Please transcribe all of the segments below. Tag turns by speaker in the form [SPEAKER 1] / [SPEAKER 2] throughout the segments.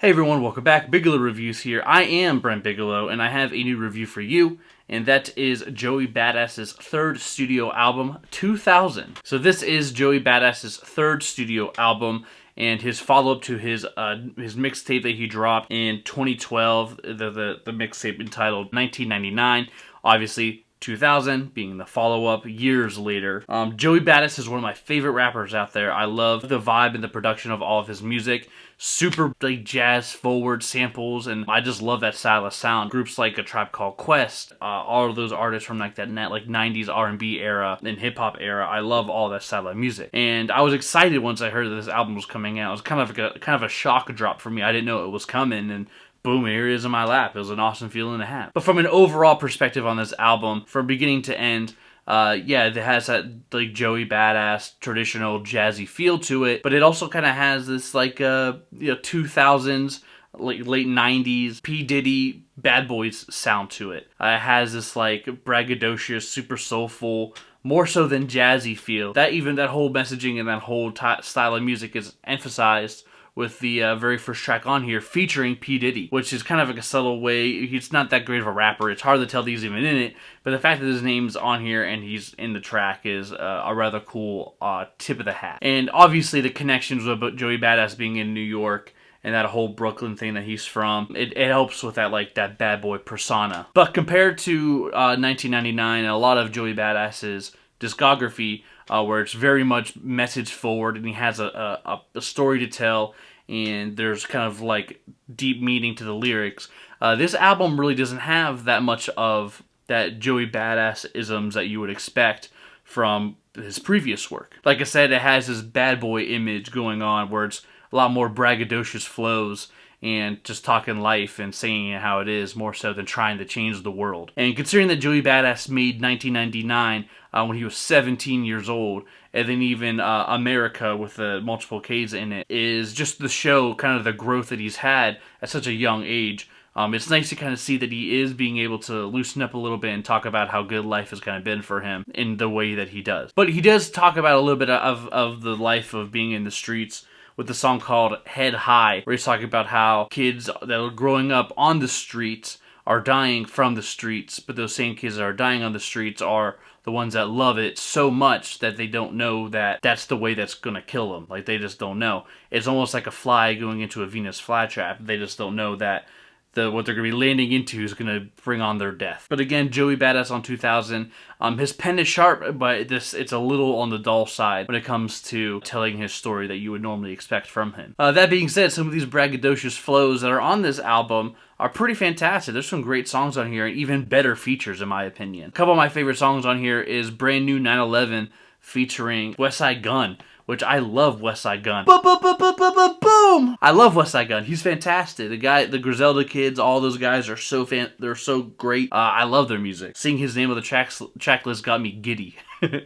[SPEAKER 1] Hey everyone, welcome back. Bigelow Reviews here. I am Brent Bigelow, and I have a new review for you, and that is Joey Badass's third studio album, 2000. So this is Joey Badass's third studio album, and his follow-up to his mixtape that he dropped in 2012, the mixtape entitled 1999. Obviously, 2000 being the follow-up years later. Joey Badass is one of my favorite rappers out there. I love the vibe and the production of all of his music. Super like jazz forward samples, and I just love that style of sound. Groups like A Tribe Called Quest, all of those artists from like that 90s R&B era and hip hop era. I love all that style of music, and I was excited once I heard that this album was coming out. It was kind of a shock drop for me. I didn't know it was coming, and boom, here it is in my lap. It was an awesome feeling to have. But from an overall perspective on this album, from beginning to end, it has that like Joey Badass traditional jazzy feel to it, but it also kind of has this like 2000s, late 90s P Diddy Bad Boys sound to it. It has this like braggadocious, super soulful, more so than jazzy feel. That whole messaging and that whole style of music is emphasized with the very first track on here featuring P. Diddy, which is kind of like a subtle way. He's not that great of a rapper. It's hard to tell that he's even in it, but the fact that his name's on here and he's in the track is a rather cool tip of the hat. And obviously the connections with Joey Badass being in New York and that whole Brooklyn thing that he's from, it helps with that bad boy persona. But compared to 1999 and a lot of Joey Badass's discography, where it's very much message forward and he has a story to tell and there's kind of like deep meaning to the lyrics. This album really doesn't have that much of that Joey Badass isms that you would expect from his previous work. Like I said, it has this bad boy image going on where it's a lot more braggadocious flows and just talking life and saying it how it is more so than trying to change the world. And considering that Joey Badass made 1999 when he was 17 years old, and then even America with the multiple Ks in it, is just to show kind of the growth that he's had at such a young age. It's nice to kind of see that he is being able to loosen up a little bit and talk about how good life has kind of been for him in the way that he does. But he does talk about a little bit of the life of being in the streets with the song called Head High, where he's talking about how kids that are growing up on the streets are dying from the streets, but those same kids that are dying on the streets are the ones that love it so much that they don't know that that's the way that's going to kill them. Like, they just don't know. It's almost like a fly going into a Venus flytrap. They just don't know that what they're going to be landing into is going to bring on their death. But again, Joey Badass on 2000, his pen is sharp, but it's a little on the dull side when it comes to telling his story that you would normally expect from him. That being said, some of these braggadocious flows that are on this album are pretty fantastic. There's some great songs on here and even better features in my opinion. A couple of my favorite songs on here is Brand New 911 featuring Westside Gunn, which I love Westside Gunn. Boom! I love Westside Gunn. He's fantastic. The Griselda kids, all those guys are they're so great. I love their music. Seeing his name on the track list got me giddy.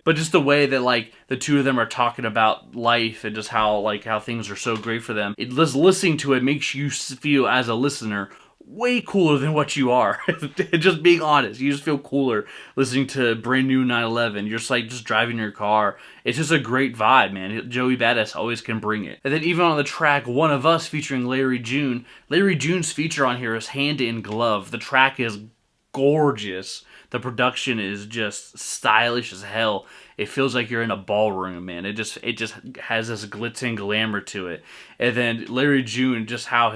[SPEAKER 1] But just the way that like the two of them are talking about life and just how things are so great for them. Just listening to it makes you feel as a listener way cooler than what you are. Just being honest, you just feel cooler listening to Brand New 911. You're just driving your car. It's just a great vibe, man. Joey Badass always can bring it. And then even on the track One of Us featuring Larry June, Larry June's feature on here is Hand in Glove. The track is gorgeous. The production is just stylish as hell. It feels like you're in a ballroom, man. It just has this glitz and glamour to it. And then Larry June, just how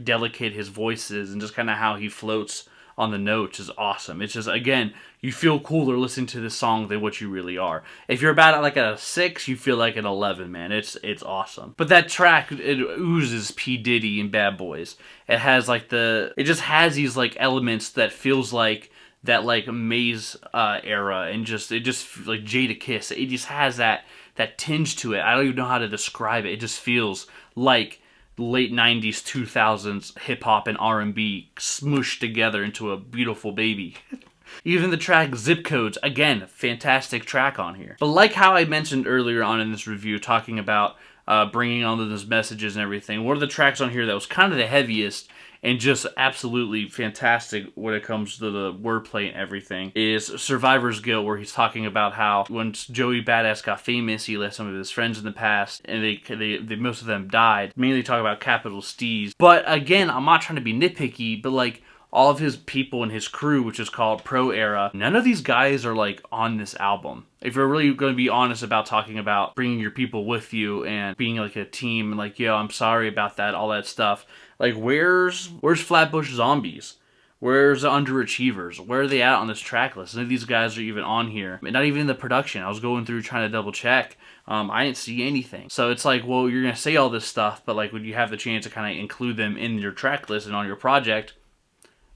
[SPEAKER 1] delicate his voice is and just kind of how he floats on the notes is awesome. It's just, again, you feel cooler listening to this song than what you really are. If you're about at a 6, you feel like an 11, man. It's awesome. But that track, it oozes P. Diddy and Bad Boys. It has it just has these elements that feels like that Maze era, and it just like Jada Kiss. It just has that tinge to it. I don't even know how to describe it. It just feels like late 90s, 2000s hip-hop and R&B smooshed together into a beautiful baby. Even the track Zip Codes, again, fantastic track on here. But like how I mentioned earlier on in this review, talking about bringing on those messages and everything. One of the tracks on here that was kind of the heaviest and just absolutely fantastic when it comes to the wordplay and everything is Survivor's Guilt, where he's talking about how when Joey Badass got famous, he left some of his friends in the past, and they most of them died. Mainly talk about capital Steez. But again, I'm not trying to be nitpicky, but like, all of his people and his crew, which is called Pro Era, none of these guys are like on this album. If you're really going to be honest about talking about bringing your people with you and being like a team and like, yo, I'm sorry about that, all that stuff. Like, where's Flatbush Zombies? Where's the Underachievers? Where are they at on this track list? None of these guys are even on here. And not even in the production. I was going through trying to double check. I didn't see anything. So it's like, well, you're going to say all this stuff, but like when you have the chance to kind of include them in your track list and on your project,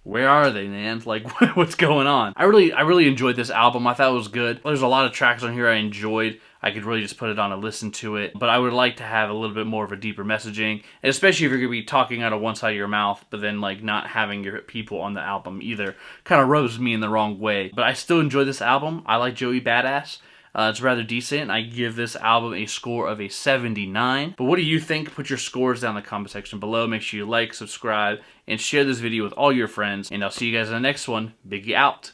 [SPEAKER 1] where are they, man? Like, what's going on? I really enjoyed this album. I thought it was good. There's a lot of tracks on here I enjoyed. I could really just put it on and listen to it. But I would like to have a little bit more of a deeper messaging. And especially if you're going to be talking out of one side of your mouth, but then, like, not having your people on the album either. Kind of rubs me in the wrong way. But I still enjoy this album. I like Joey Badass. It's rather decent. I give this album a score of a 79. But what do you think? Put your scores down in the comment section below. Make sure you like, subscribe, and share this video with all your friends. And I'll see you guys in the next one. Biggie out.